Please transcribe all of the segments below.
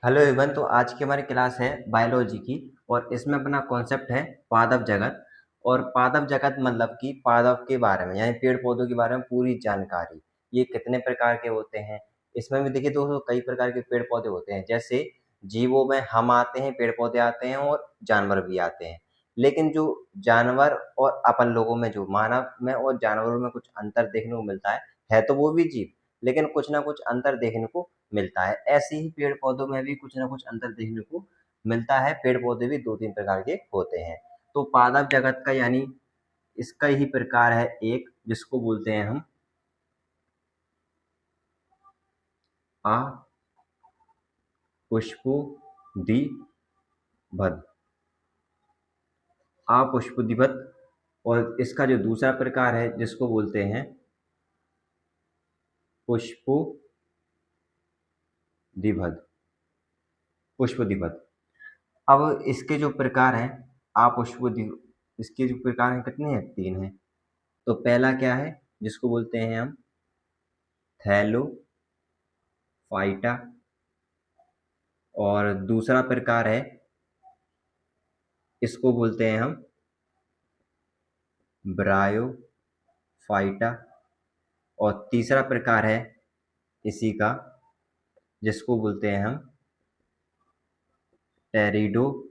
Hello everyone. तो आज की हमारी क्लास है बायोलॉजी की और इसमें अपना कॉन्सेप्ट है पादप जगत। और पादप जगत मतलब कि पादप के बारे में यानी पेड़ पौधों के बारे में पूरी जानकारी। ये कितने प्रकार के होते हैं, इसमें भी देखिए दोस्तों कई प्रकार के पेड़ पौधे होते हैं। जैसे जीवों में हम आते हैं, पेड़ पौधे आते हैं और जानवर भी आते हैं। लेकिन जो जानवर और अपन लोगों में, जो मानव में और जानवरों में कुछ अंतर देखने को मिलता है तो वो भी जीव, लेकिन कुछ ना कुछ अंतर देखने को मिलता है। ऐसे ही पेड़ पौधों में भी कुछ ना कुछ अंतर देखने को मिलता है। पेड़ पौधे भी दो तीन प्रकार के होते हैं। तो पादप जगत का यानी इसका ही प्रकार है एक, जिसको बोलते हैं हम अपुष्पोदिबद्ध। अपुष्पोदिबद्ध। और इसका जो दूसरा प्रकार है जिसको बोलते हैं पुष्पोदिबद्ध। पुष्पोदिबद्ध। अब इसके जो प्रकार हैं अपुष्पोदिबद्ध, इसके जो प्रकार हैं कितने हैं? तीन हैं। तो पहला क्या है जिसको बोलते हैं हम थैलोफाइटा। और दूसरा प्रकार है इसको बोलते हैं हम ब्रायोफाइटा। और तीसरा प्रकार है इसी का जिसको बोलते हैं हम टेरिडोफाइटा।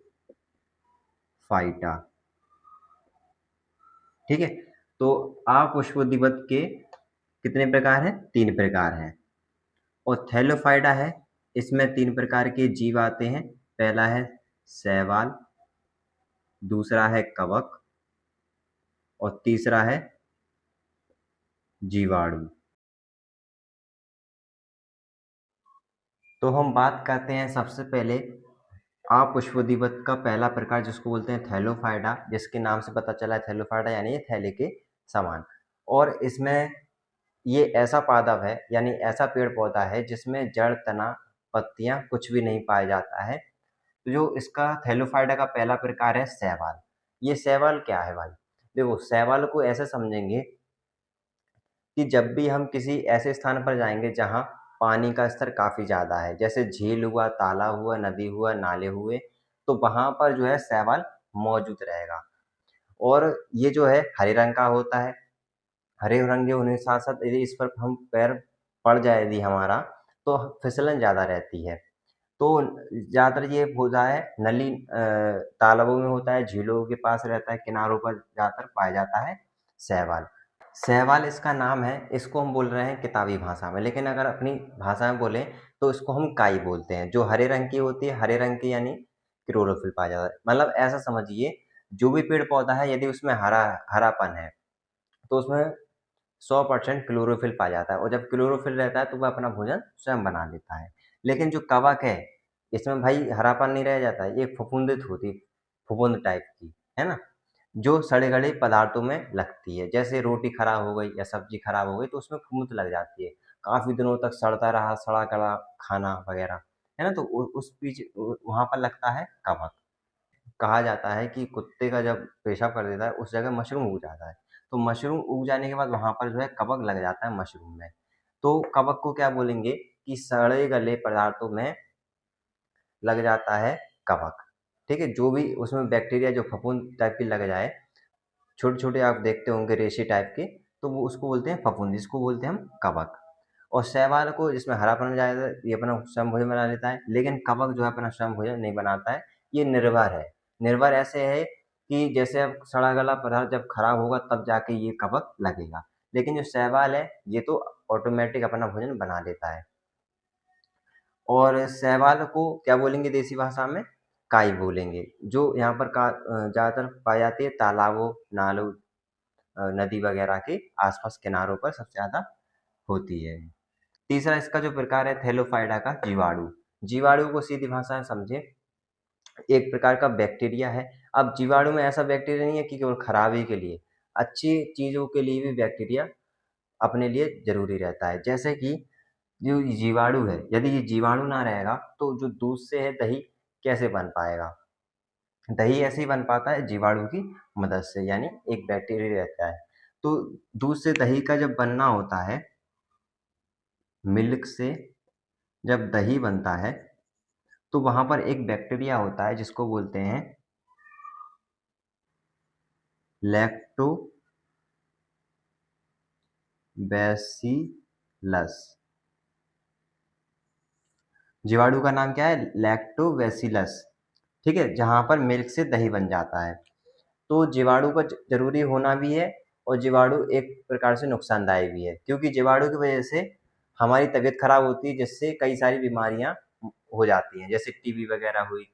ठीक है। तो अपुष्पोदिबद्ध के कितने प्रकार हैं? तीन प्रकार हैं। और थैलोफाइटा है, इसमें तीन प्रकार के जीव आते हैं। पहला है शैवाल, दूसरा है कवक और तीसरा है जीवाणु। तो हम बात करते हैं सबसे पहले अपुष्पोदिबद्ध का पहला प्रकार जिसको बोलते हैं थैलोफाइटा, जिसके नाम से पता चला है थैलोफाइटा यानी ये थैले के समान। और इसमें ये ऐसा पादप है यानी ऐसा पेड़ पौधा है जिसमें जड़, तना, पत्तियां कुछ भी नहीं पाया जाता है। तो जो इसका थैलोफाइटा का पहला प्रकार है शैवाल। ये शैवाल क्या है भाई? देखो, शैवाल को ऐसे समझेंगे कि जब भी हम किसी ऐसे स्थान पर जाएंगे जहाँ पानी का स्तर काफ़ी ज़्यादा है, जैसे झील हुआ, तालाब हुआ, नदी हुआ, नाले हुए, तो वहाँ पर जो है शैवाल मौजूद रहेगा। और ये जो है हरे रंग का होता है। हरे रंग के होने के साथ साथ यदि इस पर हम पैर पड़ जाए यदि हमारा, तो फिसलन ज़्यादा रहती है। तो ज़्यादातर ये होता है नली तालाबों में होता है, झीलों के पास रहता है, किनारों पर ज़्यादातर पाया जाता है शैवाल। शैवाल इसका नाम है, इसको हम बोल रहे हैं किताबी भाषा में, लेकिन अगर अपनी भाषा में बोलें तो इसको हम काई बोलते हैं। जो हरे रंग की होती है, हरे रंग की यानी क्लोरोफिल पाया जाता है। मतलब ऐसा समझिए, जो भी पेड़ पौधा है यदि उसमें हरापन है तो उसमें 100% क्लोरोफिल पाया जाता है। और जब क्लोरोफिल रहता है तो वह अपना भोजन स्वयं बना लेता है। लेकिन जो कवक है, इसमें भाई हरापन नहीं रह जाता है, ये फफूंदित होती, फफूंद टाइप की, है ना, जो सड़े गले पदार्थों में लगती है। जैसे रोटी खराब हो गई या सब्जी खराब हो गई तो उसमें फफूंद लग जाती है, काफ़ी दिनों तक सड़ता रहा, सड़ा गला खाना वगैरह, है ना, तो उस बीच वहाँ पर लगता है कवक। कहा जाता है कि कुत्ते का जब पेशाब कर देता है उस जगह मशरूम उग जाता है। तो मशरूम उग जाने के बाद वहाँ पर जो है कवक लग जाता है मशरूम में। तो कवक को क्या बोलेंगे कि सड़े गले पदार्थों में लग जाता है कवक। ठीक है, जो भी उसमें बैक्टीरिया जो फफूंद टाइप की लग जाए, छोटे छोटे आप देखते होंगे रेशे टाइप के, तो वो उसको बोलते हैं फफूंद, जिसको बोलते हैं हम कवक। और शैवाल को, जिसमें हरापन जाएगा, ये अपना स्वयं भोजन बना लेता है। लेकिन कवक जो है अपना स्वयं भोजन नहीं बनाता है, ये निर्भर है। निर्भर ऐसे है कि जैसे अब सड़ा गला पदार्थ जब खराब होगा तब जाके ये कवक लगेगा। लेकिन जो शैवाल है ये तो ऑटोमेटिक अपना भोजन बना लेता है। और शैवाल को क्या बोलेंगे देसी भाषा में? काई बोलेंगे। जो यहाँ पर ज़्यादातर पाई जाती है तालाबों, नालों, नदी वगैरह के आसपास किनारों पर सबसे ज़्यादा होती है। तीसरा इसका जो प्रकार है थैलोफाइटा का जीवाणु। जीवाणु को सीधी भाषा में समझे, एक प्रकार का बैक्टीरिया है। अब जीवाणु में ऐसा बैक्टीरिया नहीं है कि केवल खराबी के लिए, अच्छी चीज़ों के लिए भी बैक्टीरिया अपने लिए जरूरी रहता है। जैसे कि जो जीवाणु है, यदि ये जीवाणु ना रहेगा तो जो दूध से है दही कैसे बन पाएगा? दही ऐसे ही बन पाता है जीवाणु की मदद से, यानी एक बैक्टीरिया रहता है। तो दूध से दही का जब बनना होता है, मिल्क से जब दही बनता है तो वहाँ पर एक बैक्टीरिया होता है जिसको बोलते हैं लैक्टोबैसिलस। जीवाणु का नाम क्या है? लैक्टोबैसिलस। ठीक है, जहाँ पर मिल्क से दही बन जाता है। तो जीवाणु का जरूरी होना भी है, और जीवाणु एक प्रकार से नुकसानदायक भी है, क्योंकि जीवाणु की वजह से हमारी तबीयत खराब होती है, जिससे कई सारी बीमारियां हो जाती हैं, जैसे टीबी वगैरह हुई,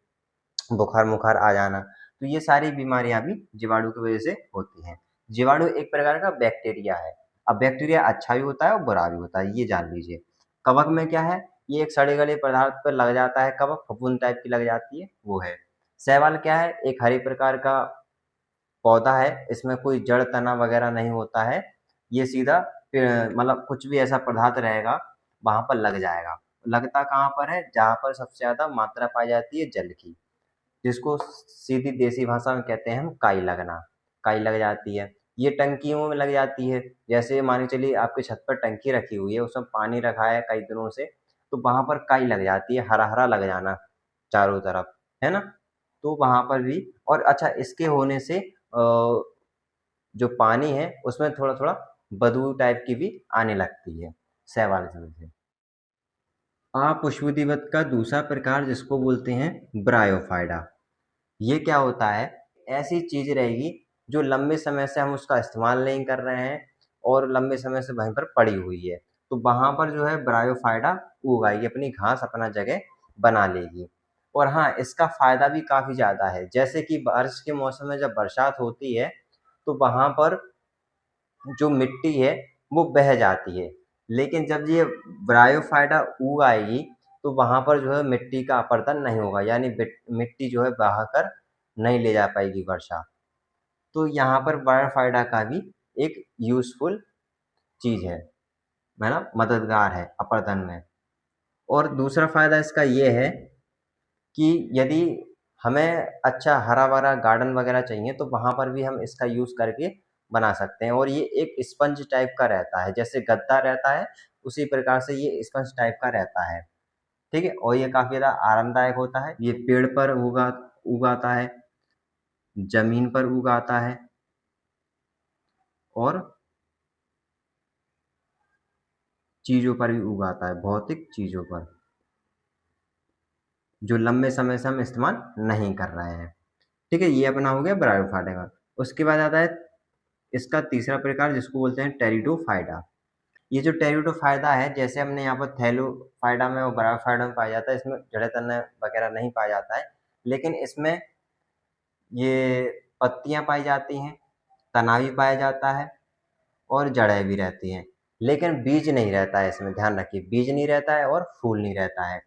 बुखार मुखार आ जाना। तो ये सारी बीमारियां भी जीवाणु की वजह से होती हैं। जीवाणु एक प्रकार का बैक्टीरिया है। अब बैक्टीरिया अच्छा भी होता है और बुरा भी होता है, ये जान लीजिए। कवक में क्या है? ये एक सड़े गले पदार्थ पर लग जाता है, कवक फफूंद टाइप की लग जाती है, वो है। शैवाल क्या है? एक हरे प्रकार का पौधा है, इसमें कोई जड़ तना वगैरह नहीं होता है। ये सीधा मतलब कुछ भी ऐसा पदार्थ रहेगा वहां पर लग जाएगा। लगता कहाँ पर है? जहाँ पर सबसे ज्यादा मात्रा पाई जाती है जल की, जिसको सीधी देसी भाषा में कहते हैं हम काई लगना। काई लग जाती है। ये टंकियों में लग जाती है। जैसे मान के चलिए आपकी छत पर टंकी रखी हुई है, उसमें पानी रखा है कई दिनों से, तो वहां पर काई लग जाती है, हरा हरा लग जाना चारों तरफ, है ना? तो वहां पर भी। और अच्छा, इसके होने से जो पानी है उसमें थोड़ा थोड़ा बदबू टाइप की भी आने लगती है, शैवाल की वजह से। अपुष्पदिवत का दूसरा प्रकार जिसको बोलते हैं ब्रायोफाइटा। ये क्या होता है? ऐसी चीज रहेगी जो लंबे समय से हम उसका इस्तेमाल नहीं कर रहे हैं, और लंबे समय से वहीं पर पड़ी हुई है। तो वहां पर जो है ब्रायोफाइटा उगाएगी, अपनी घास अपना जगह बना लेगी। और हाँ, इसका फायदा भी काफी ज्यादा है। जैसे कि बारिश के मौसम में जब बरसात होती है, तो वहां पर जो मिट्टी है वो बह जाती है। लेकिन जब ये ब्रायोफाइटा उग आएगी, तो वहां पर जो है मिट्टी का अपरदन नहीं होगा, यानी मिट्टी जो है बहाकर नहीं ले जा पाएगी वर्षा। तो यहाँ पर ब्रायोफाइटा का भी एक यूजफुल चीज है, मतलब मददगार है अपरदन में। और दूसरा फायदा इसका ये है कि यदि हमें अच्छा हरा भरा गार्डन वगैरह चाहिए, तो वहां पर भी हम इसका यूज करके बना सकते हैं। और ये एक स्पंज टाइप का रहता है, जैसे गद्दा रहता है उसी प्रकार से ये स्पंज टाइप का रहता है। ठीक है, और ये काफी ज्यादा आरामदायक होता है। ये पेड़ पर उगाता है, जमीन पर उगाता है, और चीजों पर भी उगाता है, भौतिक चीजों पर, जो लंबे समय से हम इस्तेमाल नहीं कर रहे हैं। ठीक है, ये अपना हो गया ब्रायोफाइटा का। उसके बाद आता है इसका तीसरा प्रकार जिसको बोलते हैं टेरिडोफाइटा। ये जो टेरिडोफाइटा है, जैसे हमने यहाँ पर थैलोफाइटा में और ब्रायोफाइटा में पाया जाता है, इसमें जड़ तना वगैरह नहीं पाया जाता है। लेकिन इसमें ये पत्तियां पाई जाती हैं, तना भी पाया जाता है, और जड़ें भी रहती हैं। लेकिन बीज नहीं रहता है इसमें, ध्यान रखिए, बीज नहीं रहता है और फूल नहीं रहता है।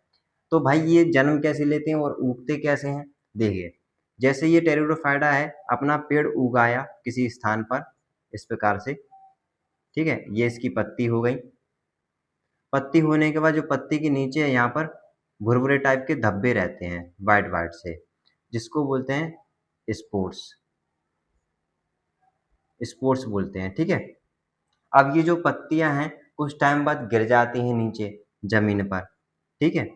तो भाई ये जन्म कैसे लेते हैं और उगते कैसे हैं? देखिए, जैसे ये टेरिडोफाइटा है, अपना पेड़ उगाया किसी स्थान पर इस प्रकार से। ठीक है, ये इसकी पत्ती हो गई। पत्ती होने के बाद जो पत्ती के नीचे है, यहाँ पर भुरभुरे टाइप के धब्बे रहते हैं, वाइट वाइट से, जिसको बोलते हैं स्पोर्स। स्पोर्स बोलते हैं। ठीक है, अब ये जो पत्तियां हैं कुछ टाइम बाद गिर जाती हैं नीचे जमीन पर। ठीक है,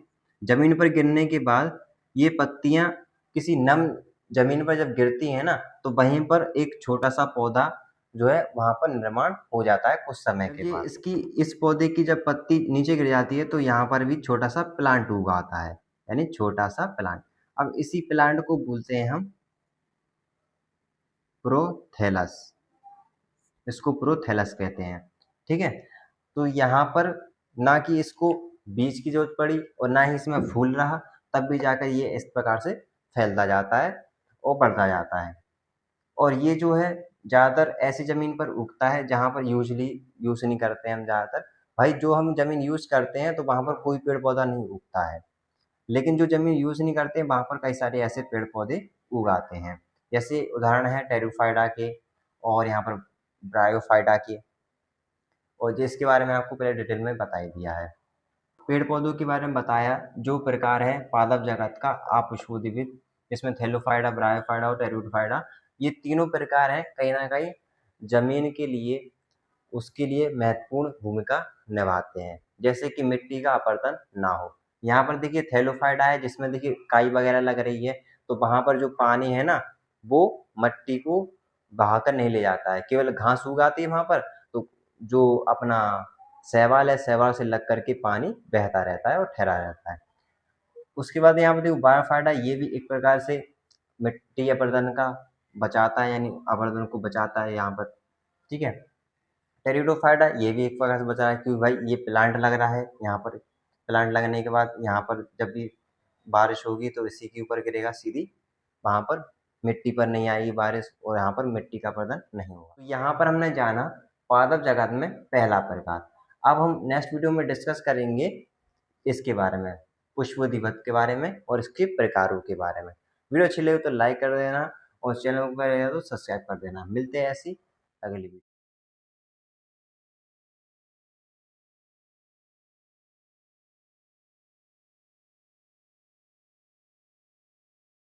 जमीन पर गिरने के बाद ये पत्तियां किसी नम जमीन पर जब गिरती हैं ना, तो वहीं पर एक छोटा सा पौधा जो है वहां पर निर्माण हो जाता है कुछ समय के बाद। इसकी इस पौधे की जब पत्ती नीचे गिर जाती है, तो यहाँ पर भी छोटा सा प्लांट उगा आता है, यानी छोटा सा प्लांट। अब इसी प्लांट को बोलते हैं हम प्रोथेलस। इसको प्रोथेलस कहते हैं। ठीक है, तो यहाँ पर ना कि इसको बीज की जरूरत पड़ी और ना ही इसमें फूल रहा, तब भी जाकर ये इस प्रकार से फैलता जाता है और बढ़ता जाता है। और ये जो है ज़्यादातर ऐसी ज़मीन पर उगता है जहाँ पर यूजली यूज़ नहीं करते हैं हम ज़्यादातर। भाई जो हम ज़मीन यूज़ करते हैं तो वहाँ पर कोई पेड़ पौधा नहीं उगता है, लेकिन जो ज़मीन यूज़ नहीं करते हैं वहाँ पर कई सारे ऐसे पेड़ पौधे उगाते हैं। जैसे उदाहरण है टेरिडोफाइटा के, और यहाँ पर ब्रायोफाइटा के, और जिसके बारे में आपको पहले डिटेल में बता ही दिया है। पेड़ पौधों के बारे में बताया, जो प्रकार है पादप जगत का अपुष्पोद्भिद, इसमें थैलोफाइटा, ब्रायोफाइटा और टेरिडोफाइटा, ये तीनों प्रकार हैं, कहीं ना कहीं जमीन के लिए उसके लिए महत्वपूर्ण भूमिका निभाते हैं, जैसे कि मिट्टी का अपरदन ना हो। यहाँ पर देखिए थैलोफाइडा है जिसमें देखिए काई वगैरह लग रही है, तो वहाँ पर जो पानी है ना, वो मट्टी को बहाकर नहीं ले जाता है, केवल घास उग आती है वहाँ पर, तो जो अपना शैवाल है, शैवाल से लग करके पानी बहता रहता है और ठहरा रहता है। उसके बाद यहाँ पर देखो बायोफाइडा, ये भी एक प्रकार से मिट्टी अपरदन का बचाता है, यानी अपरदन को बचाता है यहाँ पर, ठीक है। टेरिडोफाइटा ये भी एक प्रकार से बचा है, क्योंकि भाई ये प्लांट लग रहा है यहाँ पर, प्लांट लगने के बाद यहाँ पर जब भी बारिश होगी तो इसी के ऊपर गिरेगा सीधी, वहाँ पर मिट्टी पर नहीं आएगी बारिश और यहाँ पर मिट्टी का अपरदन नहीं होगा। तो यहाँ पर हमने जाना पादप जगत में पहला प्रकार। अब हम नेक्स्ट वीडियो में डिस्कस करेंगे इसके बारे में, पुष्पोदिवत के बारे में और इसके प्रकारों के बारे में। वीडियो अच्छी लगे तो लाइक कर देना और चैनल पर तो सब्सक्राइब कर देना। मिलते हैं ऐसी अगली वीडियो।